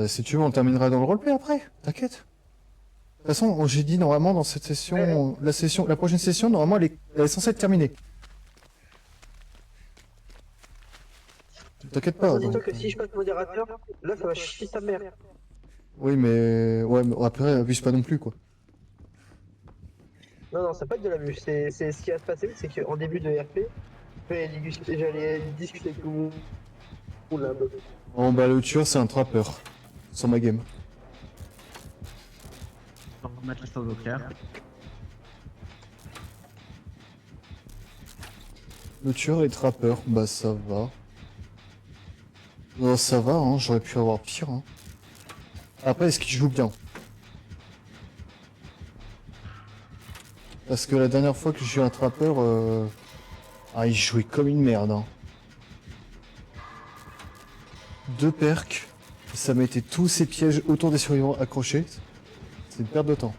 Si tu veux, on terminera dans le roleplay après, t'inquiète. De toute façon, j'ai dit normalement dans cette session, la prochaine session, normalement, elle est censée être terminée. T'inquiète pas. Dis-toi Donc, que si je passe modérateur, là ça va chier sa mère. oui, ouais, mais après, abuse pas non plus, quoi. Non, non, ça pas être de l'abus. C'est ce qui va se passer, c'est qu'en début de RP, j'allais discuter avec tout le monde là. Bon, bah, le tueur, c'est un trappeur. Sur ma game. On va remettre les choses au clair. Le tueur est trappeur, bah ça va. Non, ça va, hein, j'aurais pu avoir pire. Hein. Après, est-ce qu'il joue bien? Parce que la dernière fois que j'ai eu un trappeur, il jouait comme une merde. Hein. 2 perks, ça mettait tous ces pièges autour des survivants accrochés. C'est une perte de temps.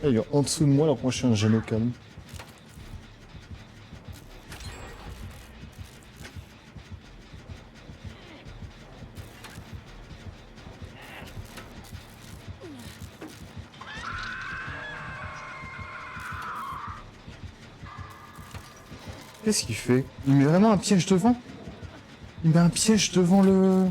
Et il est en dessous de moi alors que moi je suis un jeune au calme. Qu'est-ce qu'il fait? Il met vraiment un piège devant? Il met un piège devant le...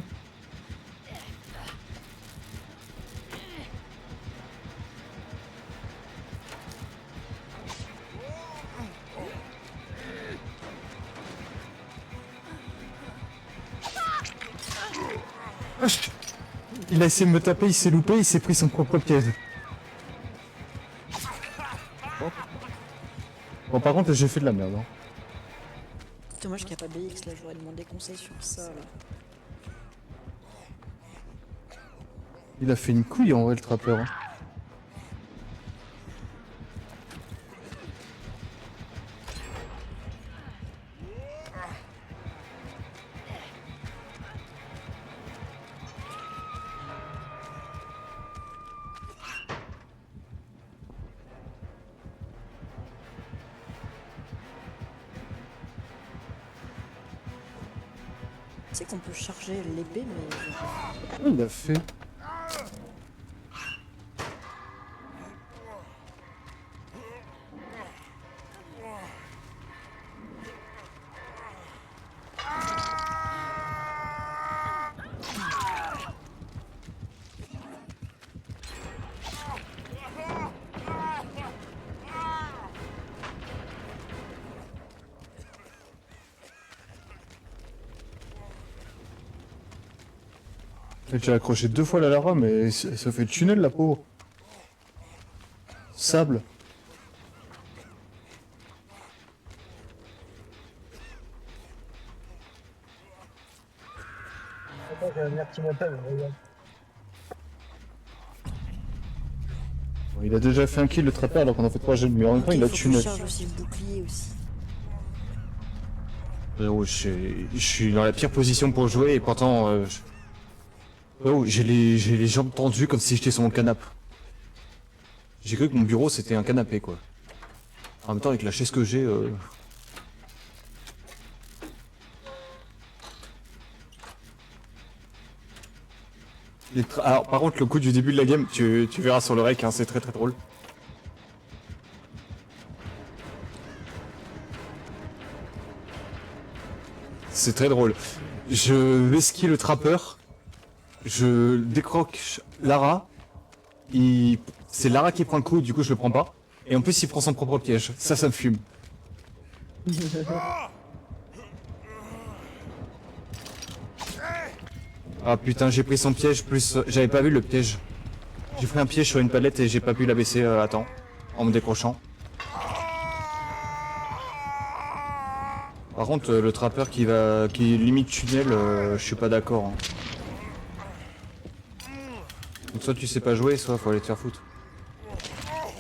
Il a essayé de me taper, il s'est loupé, il s'est pris son propre piège. Bon, par contre, j'ai fait de la merde. Hein. Dommage qu'il n'y a pas BX là, j'aurais demandé conseil sur ça là. Il a fait une couille en vrai, le trappeur. Hein. Tu sais qu'on peut charger l'épée, mais Il a fait. J'ai accroché 2 fois la Lara, mais ça fait le tunnel la peau. Sable. Attends, j'ai un petit mental, regarde. Bon, il a déjà fait un kill le trappeur alors qu'on a fait 3 jeux, mais en même temps il a faut que je tunnel. charge aussi le bouclier aussi. Oh, je suis dans la pire position pour jouer et pourtant... Oh, j'ai les jambes tendues comme si j'étais sur mon canapé. J'ai cru que mon bureau c'était un canapé quoi. En même temps avec la chaise que j'ai... Alors par contre le coup du début de la game, tu verras sur le rec, hein, c'est très très drôle. C'est très drôle. Je vais skier le trappeur, je décroche Lara, c'est Lara qui prend le coup, du coup je le prends pas. Et en plus il prend son propre piège, ça me fume. Ah putain, j'ai pris son piège plus... J'avais pas vu le piège. J'ai pris un piège sur une palette et j'ai pas pu la baisser à temps, en me décrochant. Par contre, le trappeur qui limite tunnel, je suis pas d'accord. Hein. Donc soit tu sais pas jouer, soit faut aller te faire foutre.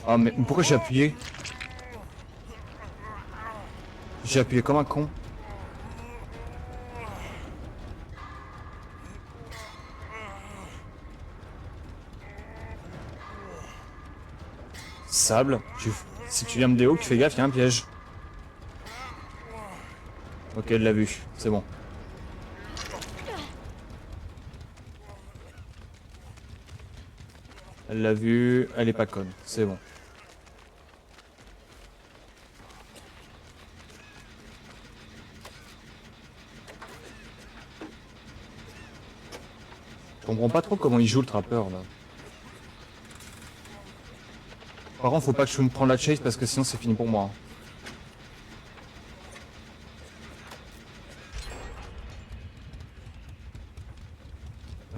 Ah mais pourquoi j'ai appuyé? J'ai appuyé comme un con. Sable, si tu viens me déo, tu fais gaffe, il y a un piège. Ok, elle l'a vu, c'est bon. Elle l'a vu, elle est pas conne, c'est bon. Je comprends pas trop comment il joue le trappeur là. Par contre, faut pas que je me prenne la chase parce que sinon c'est fini pour moi.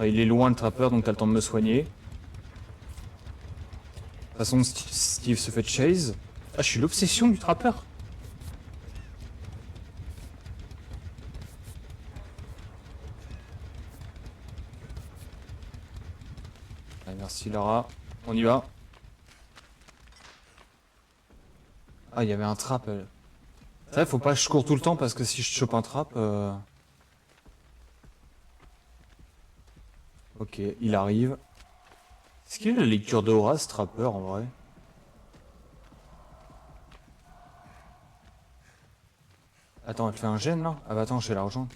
Il est loin le trappeur donc t'as le temps de me soigner. De toute façon, Steve se fait chase. Ah, je suis l'obsession du trappeur. Allez, merci Lara. On y va. Ah, il y avait un trap. C'est vrai, faut pas que je cours tout le temps parce que si je chope un trap... Ok, il arrive. Est-ce qu'il a la lecture d'aura, ce trappeur, en vrai? Attends, elle fait un gène, là? Ah bah attends, je vais la rejoindre.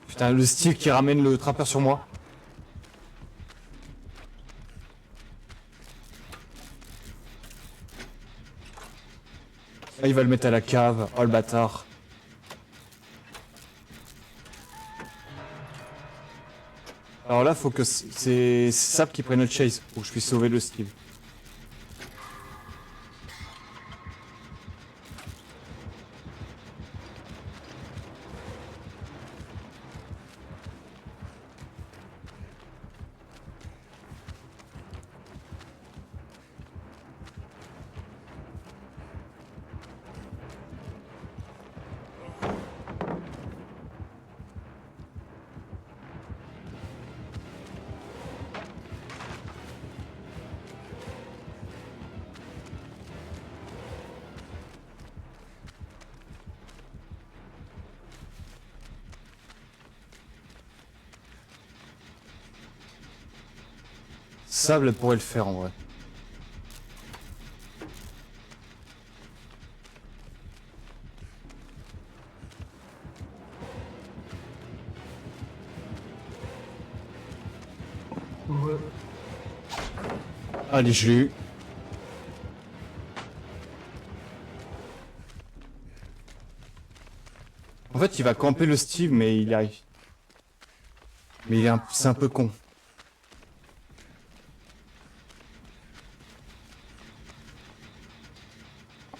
Putain, le Steve qui ramène le trappeur sur moi. Ah, il va le mettre à la cave. Oh, le bâtard. Alors là, faut que c'est Sap qui prenne le chase pour que je puisse sauver le Steve. Sable elle pourrait le faire en vrai. Ouais. Allez, je l'ai eu. En fait, il va camper le Steve, mais il arrive. Mais c'est un peu con.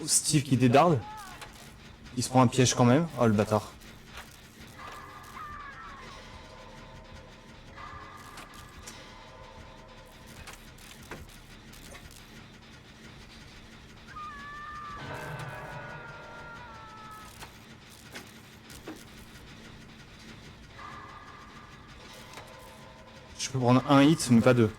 Steve qui dédarde. Il se prend un piège quand même. Oh le bâtard. Je peux prendre un hit, mais pas deux.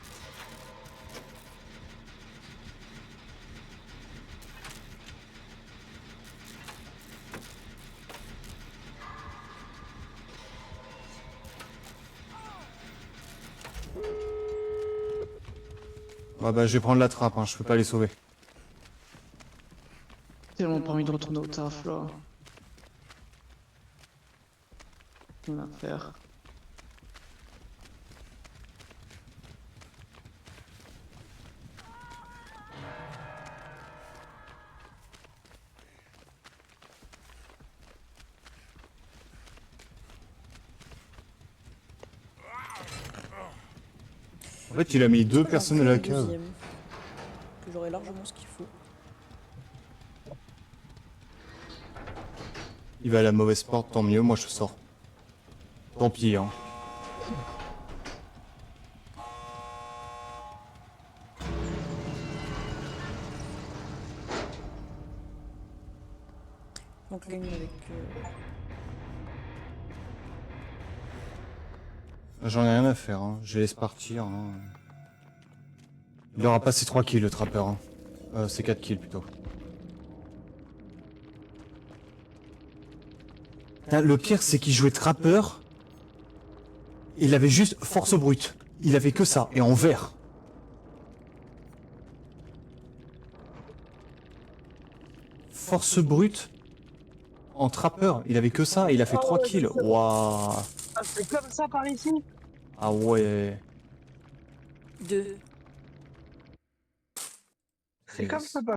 Ah bah je vais prendre la trappe, hein, je peux pas les sauver. Tellement pas envie de retourner au taf là. Rien à faire. En fait, il a mis deux personnes à la cave. Deuxième, que j'aurais largement ce qu'il faut. Il va à la mauvaise porte, tant mieux, moi je sors. Tant pis, hein. Donc là, une avec... J'en ai rien à faire, hein. Je les laisse partir. Hein. Il aura pas ses 3 kills le trappeur. Hein. C'est 4 kills plutôt. Putain, le pire c'est qu'il jouait trappeur. Il avait juste force brute. Il avait que ça, et en vert. force brute en trappeur. Il avait que ça et il a fait 3 ouais, kills. c'est ça. Waouh. Ah, c'est comme ça par ici. Ah ouais. 2. C'est comme ça par